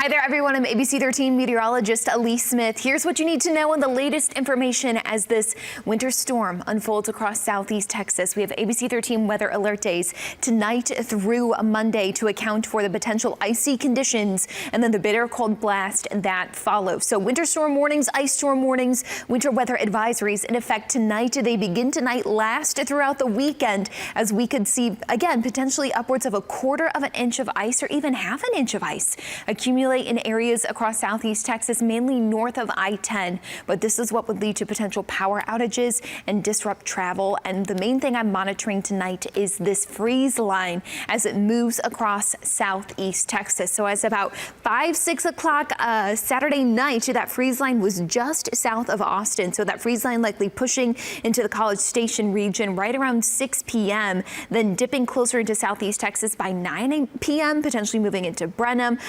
Hi there, everyone. I'm ABC13 meteorologist Elise Smith. Here's what you need to know on the latest information as this winter storm unfolds across southeast Texas. We have ABC13 Weather Alert days tonight through Monday to account for the potential icy conditions and then the bitter cold blast that follows. So winter storm warnings, ice storm warnings, winter weather advisories in effect tonight. They begin tonight, last throughout the weekend, as we could see, again, potentially upwards of 1/4 of an inch of ice or even 1/2 an inch of ice accumulate in areas across southeast Texas, mainly north of I-10. But this is what would lead to potential power outages and disrupt travel. And the main thing I'm monitoring tonight is this freeze line as it moves across southeast Texas. So as about 5, 6 o'clock Saturday night, that freeze line was just south of Austin. So that freeze line likely pushing into the College Station region right around 6 p.m., then dipping closer into southeast Texas by 9 p.m., potentially moving into Brenham,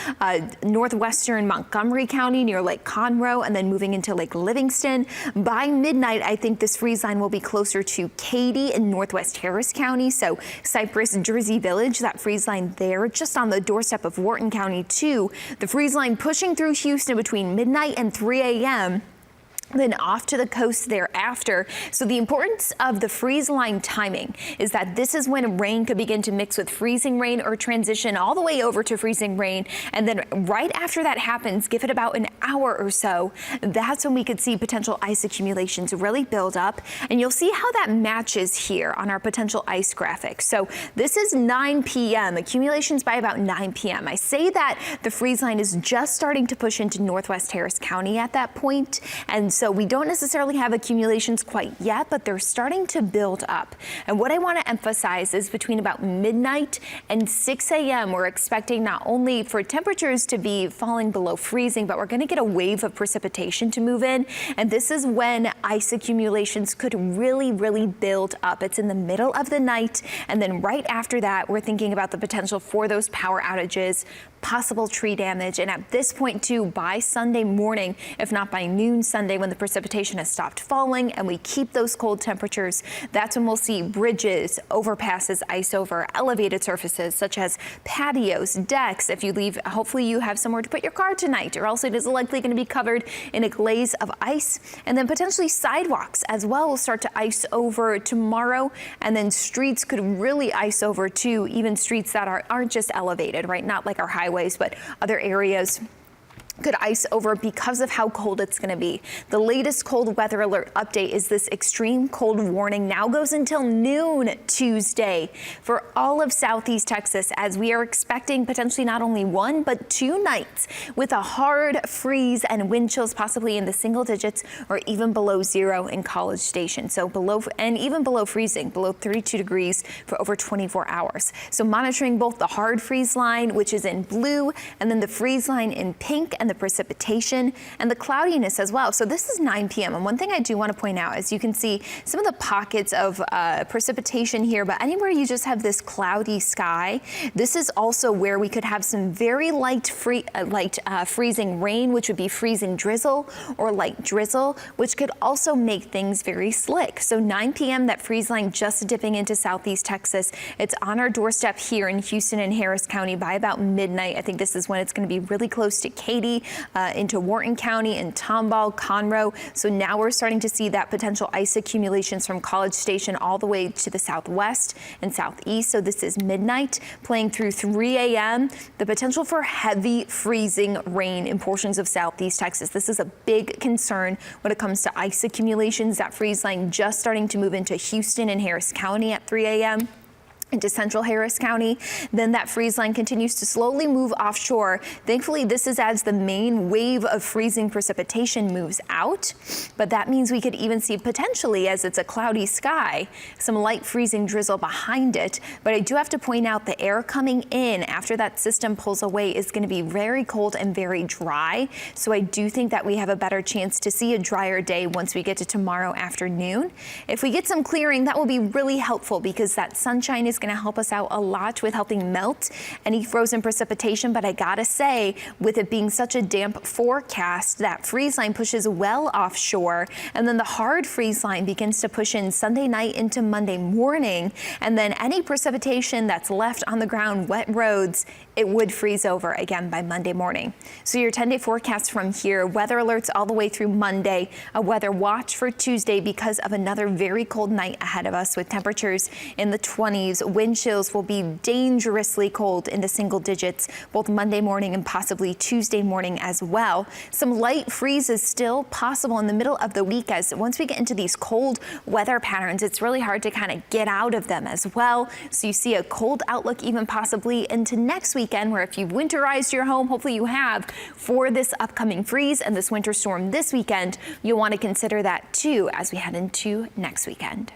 northwestern Montgomery County near Lake Conroe, and then moving into Lake Livingston. By midnight, I think this freeze line will be closer to Katy in northwest Harris County. So Cypress, Jersey Village, that freeze line there, just on the doorstep of Wharton County too. The freeze line pushing through Houston between midnight and 3 a.m. then off to the coast thereafter. So the importance of the freeze line timing is that this is when rain could begin to mix with freezing rain or transition all the way over to freezing rain. And then right after that happens, give it about an hour or so, that's when we could see potential ice accumulations really build up. And you'll see how that matches here on our potential ice graphic. So this is 9 p.m., accumulations by about 9 p.m. I say that the freeze line is just starting to push into northwest Harris County at that point. And so we don't necessarily have accumulations quite yet, but they're starting to build up. And what I want to emphasize is between about midnight and 6 a.m., we're expecting not only for temperatures to be falling below freezing, but we're going to get a wave of precipitation to move in. And this is when ice accumulations could really build up. It's in the middle of the night. And then right after that, we're thinking about the potential for those power outages, possible tree damage. And at this point too, by Sunday morning, if not by noon Sunday, when the precipitation has stopped falling and we keep those cold temperatures, that's when we'll see bridges, overpasses, ice over elevated surfaces such as patios, decks. If you leave, hopefully you have somewhere to put your car tonight, or else it is likely going to be covered in a glaze of ice. And then potentially sidewalks as well will start to ice over tomorrow. And then streets could really ice over too, even streets that aren't just elevated, right? Not like our highways, but other areas could ice over because of how cold it's going to be. The latest cold weather alert update is this extreme cold warning now goes until noon Tuesday for all of southeast Texas, as we are expecting potentially not only 1 but 2 nights with a hard freeze and wind chills possibly in the single digits or even below 0 in College Station. So below and even below freezing, below 32 degrees for over 24 hours. So monitoring both the hard freeze line, which is in blue, and then the freeze line in pink, and the precipitation and the cloudiness as well. So this is 9 p.m. And one thing I do want to point out is you can see some of the pockets of precipitation here, but anywhere you just have this cloudy sky, this is also where we could have some very light freezing rain, which would be freezing drizzle or light drizzle, which could also make things very slick. So 9 p.m., that freeze line just dipping into southeast Texas. It's on our doorstep here in Houston and Harris County by about midnight. I think this is when it's going to be really close to Katy, into Wharton County and Tomball, Conroe. So now we're starting to see that potential ice accumulations from College Station all the way to the southwest and southeast. So this is midnight playing through 3 a.m. The potential for heavy freezing rain in portions of southeast Texas. This is a big concern when it comes to ice accumulations. That freeze line just starting to move into Houston and Harris County at 3 a.m. into central Harris County. Then that freeze line continues to slowly move offshore. Thankfully, this is as the main wave of freezing precipitation moves out, but that means we could even see potentially, as it's a cloudy sky, some light freezing drizzle behind it. But I do have to point out the air coming in after that system pulls away is going to be very cold and very dry. So I do think that we have a better chance to see a drier day once we get to tomorrow afternoon. If we get some clearing, that will be really helpful because that sunshine is going to help us out a lot with helping melt any frozen precipitation. But I gotta say, with it being such a damp forecast, that freeze line pushes well offshore, and then the hard freeze line begins to push in Sunday night into Monday morning, and then any precipitation that's left on the ground, wet roads, it would freeze over again by Monday morning. So your 10-day forecast from here, weather alerts all the way through Monday, a weather watch for Tuesday because of another very cold night ahead of us with temperatures in the 20s. Wind chills will be dangerously cold in the single digits both Monday morning and possibly Tuesday morning as well. Some light freeze is still possible in the middle of the week, as once we get into these cold weather patterns, it's really hard to kind of get out of them as well. So you see a cold outlook even possibly into next weekend, where if you've winterized your home, hopefully you have, for this upcoming freeze and this winter storm this weekend, you'll want to consider that too as we head into next weekend.